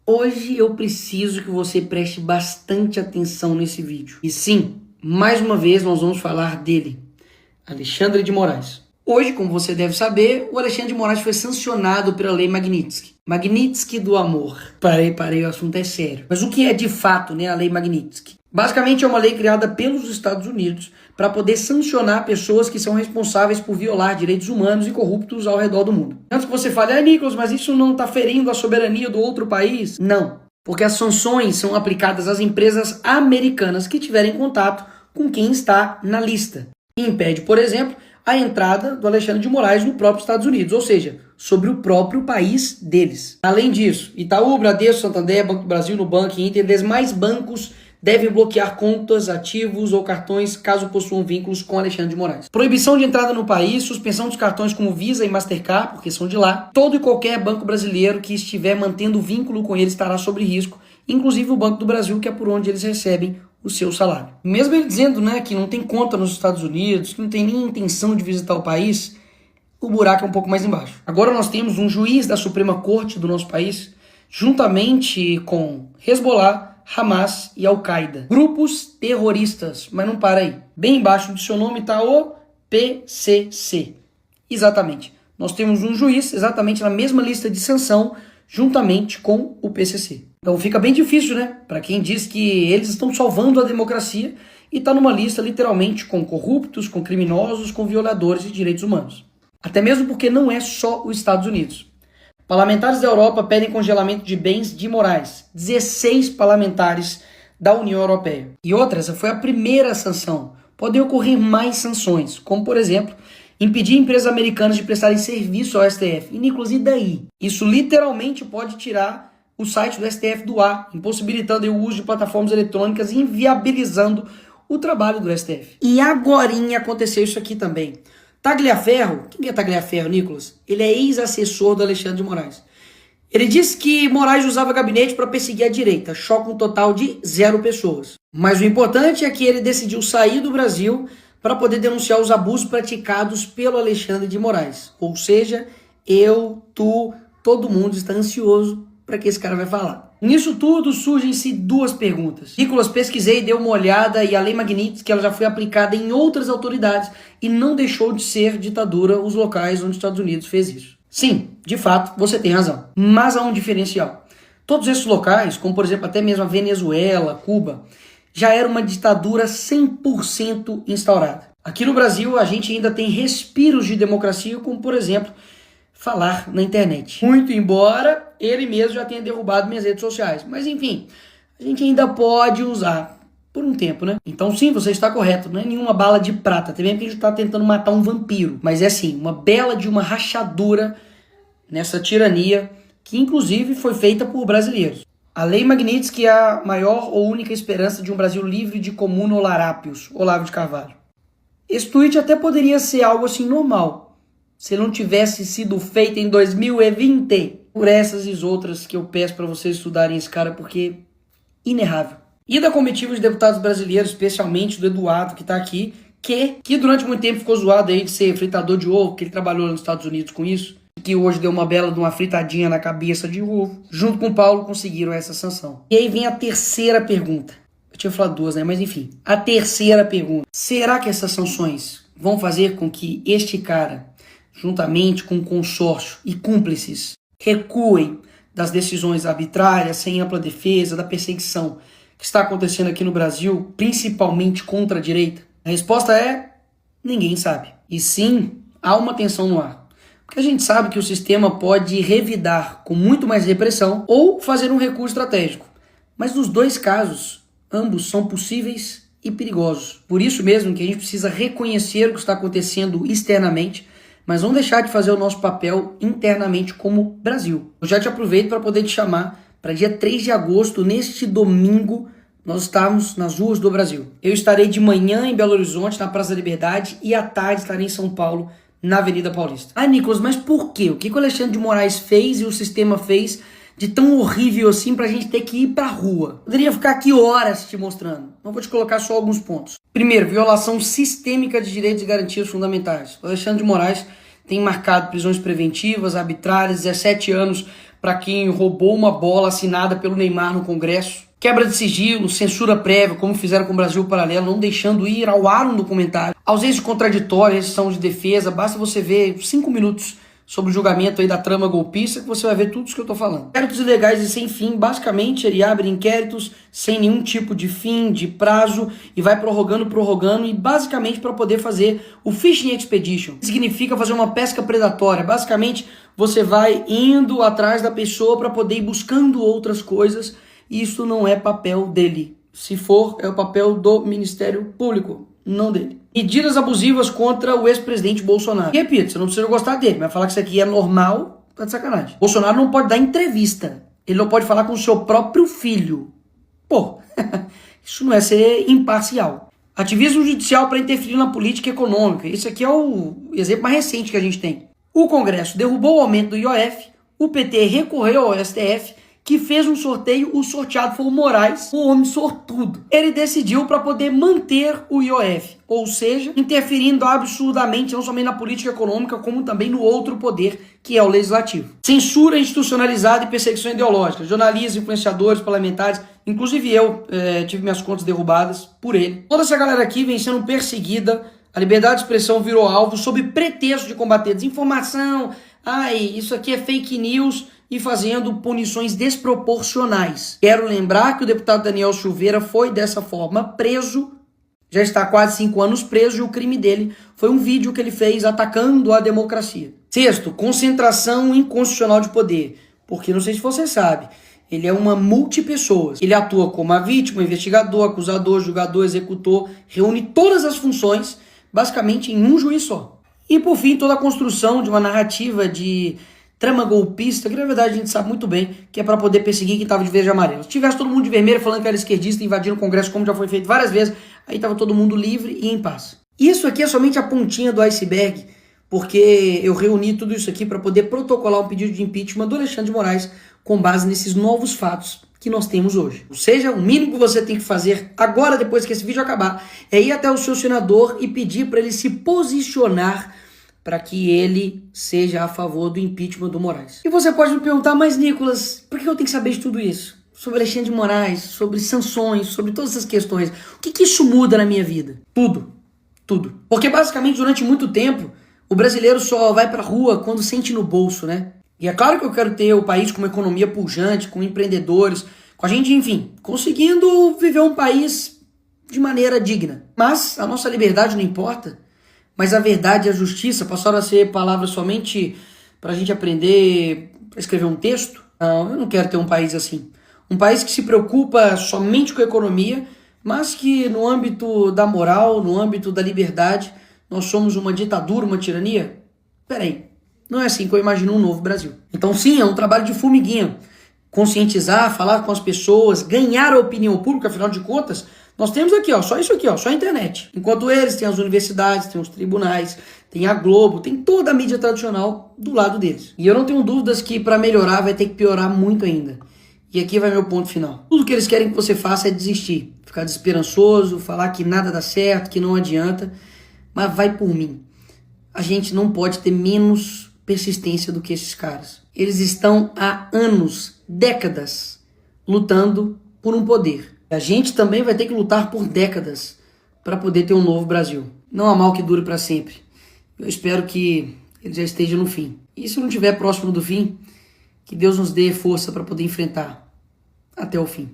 Hoje eu preciso que você preste bastante atenção nesse vídeo. E sim, mais uma vez nós vamos falar dele, Alexandre de Moraes. Hoje, como você deve saber, o Alexandre de Moraes foi sancionado pela Lei Magnitsky. Magnitsky do amor. Parei, o assunto é sério. Mas o que é de fato, a Lei Magnitsky? Basicamente é uma lei criada pelos Estados Unidos para poder sancionar pessoas que são responsáveis por violar direitos humanos e corruptos ao redor do mundo. Antes que você fale, Nicolas, mas isso não está ferindo a soberania do outro país? Não, porque as sanções são aplicadas às empresas americanas que tiverem contato com quem está na lista. E impede, por exemplo, a entrada do Alexandre de Moraes no próprio Estados Unidos, ou seja, sobre o próprio país deles. Além disso, Itaú, Bradesco, Santander, Banco do Brasil, Nubank e Inter, e demais bancos devem bloquear contas, ativos ou cartões caso possuam vínculos com Alexandre de Moraes. Proibição de entrada no país, suspensão dos cartões como Visa e Mastercard, porque são de lá. Todo e qualquer banco brasileiro que estiver mantendo vínculo com ele estará sob risco, inclusive o Banco do Brasil, que é por onde eles recebem o seu salário. Mesmo ele dizendo que não tem conta nos Estados Unidos, que não tem nem intenção de visitar o país, o buraco é um pouco mais embaixo. Agora nós temos um juiz da Suprema Corte do nosso país, juntamente com Hezbollah, Hamas e Al-Qaeda. Grupos terroristas, mas não para aí. Bem embaixo do seu nome está o PCC. Exatamente. Nós temos um juiz exatamente na mesma lista de sanção, juntamente com o PCC. Então fica bem difícil, para quem diz que eles estão salvando a democracia e está numa lista literalmente com corruptos, com criminosos, com violadores de direitos humanos. Até mesmo porque não é só os Estados Unidos. Parlamentares da Europa pedem congelamento de bens de Moraes. 16 parlamentares da União Europeia. E outra, essa foi a primeira sanção. Podem ocorrer mais sanções, como por exemplo, impedir empresas americanas de prestarem serviço ao STF. E Nicolas, e daí? Isso literalmente pode tirar o site do STF do ar, impossibilitando o uso de plataformas eletrônicas e inviabilizando o trabalho do STF. E agorinha aconteceu isso aqui também. Tagliaferro, quem é Tagliaferro, Nicolas? Ele é ex-assessor do Alexandre de Moraes. Ele disse que Moraes usava gabinete para perseguir a direita, choca um total de 0 pessoas. Mas o importante é que ele decidiu sair do Brasil para poder denunciar os abusos praticados pelo Alexandre de Moraes. Ou seja, todo mundo está ansioso para que esse cara vai falar. Nisso tudo surgem-se 2 perguntas. Nicolas, pesquisei, dei uma olhada e a Lei Magnitsky ela já foi aplicada em outras autoridades e não deixou de ser ditadura os locais onde os Estados Unidos fez isso. Sim, de fato, você tem razão. Mas há um diferencial. Todos esses locais, como por exemplo até mesmo a Venezuela, Cuba, já era uma ditadura 100% instaurada. Aqui no Brasil a gente ainda tem respiros de democracia, como por exemplo falar na internet. Muito embora ele mesmo já tenha derrubado minhas redes sociais. Mas enfim, a gente ainda pode usar por um tempo, Então sim, você está correto. Não é nenhuma bala de prata. Também porque a gente está tentando matar um vampiro. Mas é sim, uma bela de uma rachadura nessa tirania que inclusive foi feita por brasileiros. A Lei Magnitsky é a maior ou única esperança de um Brasil livre de comunolarápios. Olavo de Carvalho. Esse tweet até poderia ser algo assim normal, se não tivesse sido feito em 2020, por essas e outras que eu peço para vocês estudarem esse cara, porque inerrável. E da comitiva de deputados brasileiros, especialmente do Eduardo, que está aqui, que durante muito tempo ficou zoado aí de ser fritador de ovo, que ele trabalhou nos Estados Unidos com isso, que hoje deu uma bela de uma fritadinha na cabeça de ovo. Junto com o Paulo conseguiram essa sanção. E aí vem a terceira pergunta. Eu tinha falado 2, mas enfim. A terceira pergunta. Será que essas sanções vão fazer com que este cara, juntamente com o consórcio e cúmplices, recuem das decisões arbitrárias, sem ampla defesa, da perseguição que está acontecendo aqui no Brasil, principalmente contra a direita? A resposta é: ninguém sabe. E sim, há uma tensão no ar. Porque a gente sabe que o sistema pode revidar com muito mais repressão ou fazer um recuo estratégico. Mas nos 2 casos, ambos são possíveis e perigosos. Por isso mesmo que a gente precisa reconhecer o que está acontecendo externamente, mas não deixar de fazer o nosso papel internamente como Brasil. Eu já te aproveito para poder te chamar para dia 3 de agosto, neste domingo, nós estamos nas ruas do Brasil. Eu estarei de manhã em Belo Horizonte, na Praça da Liberdade, e à tarde estarei em São Paulo, na Avenida Paulista. Nicolas, mas por quê? O que o Alexandre de Moraes fez e o sistema fez de tão horrível assim pra gente ter que ir pra rua? Poderia ficar aqui horas te mostrando. Não vou te colocar só alguns pontos. Primeiro, violação sistêmica de direitos e garantias fundamentais. O Alexandre de Moraes tem marcado prisões preventivas, arbitrárias, 17 anos para quem roubou uma bola assinada pelo Neymar no Congresso, quebra de sigilo, censura prévia, como fizeram com o Brasil Paralelo, não deixando ir ao ar um documentário, ausência contraditória, restrição de defesa, basta você ver 5 minutos sobre o julgamento aí da trama golpista que você vai ver tudo isso que eu tô falando. Inquéritos ilegais e sem fim, basicamente ele abre inquéritos sem nenhum tipo de fim, de prazo, e vai prorrogando, e basicamente para poder fazer o Fishing Expedition. Significa fazer uma pesca predatória. Basicamente você vai indo atrás da pessoa para poder ir buscando outras coisas, e isso não é papel dele. Se for, é o papel do Ministério Público, não dele. Medidas abusivas contra o ex-presidente Bolsonaro. E repito, você não precisa gostar dele, mas falar que isso aqui é normal, tá de sacanagem. Bolsonaro não pode dar entrevista. Ele não pode falar com o seu próprio filho. Pô, isso não é ser imparcial. Ativismo judicial para interferir na política econômica. Esse aqui é o exemplo mais recente que a gente tem. O Congresso derrubou o aumento do IOF, o PT recorreu ao STF, que fez um sorteio, o sorteado foi o Moraes, o homem sortudo. Ele decidiu para poder manter o IOF, ou seja, interferindo absurdamente não somente na política econômica, como também no outro poder, que é o legislativo. Censura institucionalizada e perseguição ideológica. Jornalistas, influenciadores, parlamentares, inclusive eu tive minhas contas derrubadas por ele. Toda essa galera aqui vem sendo perseguida, a liberdade de expressão virou alvo sob pretexto de combater desinformação, isso aqui é fake news, e fazendo punições desproporcionais. Quero lembrar que o deputado Daniel Silveira foi dessa forma preso, já está há quase 5 anos preso, e o crime dele foi um vídeo que ele fez atacando a democracia. Sexto, concentração inconstitucional de poder, porque não sei se você sabe, ele é uma multipessoas. Ele atua como a vítima, investigador, acusador, julgador, executor, reúne todas as funções basicamente em um juiz só. E por fim, toda a construção de uma narrativa de trama golpista, que na verdade a gente sabe muito bem que é para poder perseguir quem estava de verde e amarelo. Se tivesse todo mundo de vermelho falando que era esquerdista, invadindo o Congresso, como já foi feito várias vezes, aí estava todo mundo livre e em paz. Isso aqui é somente a pontinha do iceberg, porque eu reuni tudo isso aqui para poder protocolar um pedido de impeachment do Alexandre de Moraes com base nesses novos fatos que nós temos hoje. Ou seja, o mínimo que você tem que fazer agora, depois que esse vídeo acabar, é ir até o seu senador e pedir para ele se posicionar para que ele seja a favor do impeachment do Moraes. E você pode me perguntar, mas Nicolas, por que eu tenho que saber de tudo isso? Sobre Alexandre de Moraes, sobre sanções, sobre todas essas questões. O que isso muda na minha vida? Tudo. Tudo. Porque basicamente durante muito tempo, o brasileiro só vai pra rua quando sente no bolso, né? E é claro que eu quero ter o país com uma economia pujante, com empreendedores, com a gente, enfim, conseguindo viver um país de maneira digna. Mas a nossa liberdade não importa. Mas a verdade e a justiça passaram a ser palavras somente para a gente aprender a escrever um texto? Não, eu não quero ter um país assim. Um país que se preocupa somente com a economia, mas que no âmbito da moral, no âmbito da liberdade, nós somos uma ditadura, uma tirania? Peraí, não é assim que eu imagino um novo Brasil. Então sim, é um trabalho de formiguinha. Conscientizar, falar com as pessoas, ganhar a opinião pública, afinal de contas, nós temos aqui, só isso aqui, só a internet. Enquanto eles têm as universidades, têm os tribunais, tem a Globo, tem toda a mídia tradicional do lado deles. E eu não tenho dúvidas que para melhorar vai ter que piorar muito ainda. E aqui vai meu ponto final. Tudo que eles querem que você faça é desistir, ficar desesperançoso, falar que nada dá certo, que não adianta, mas vai por mim. A gente não pode ter menos persistência do que esses caras. Eles estão há anos, décadas, lutando por um poder. A gente também vai ter que lutar por décadas para poder ter um novo Brasil. Não há mal que dure para sempre. Eu espero que ele já esteja no fim. E se não estiver próximo do fim, que Deus nos dê força para poder enfrentar até o fim.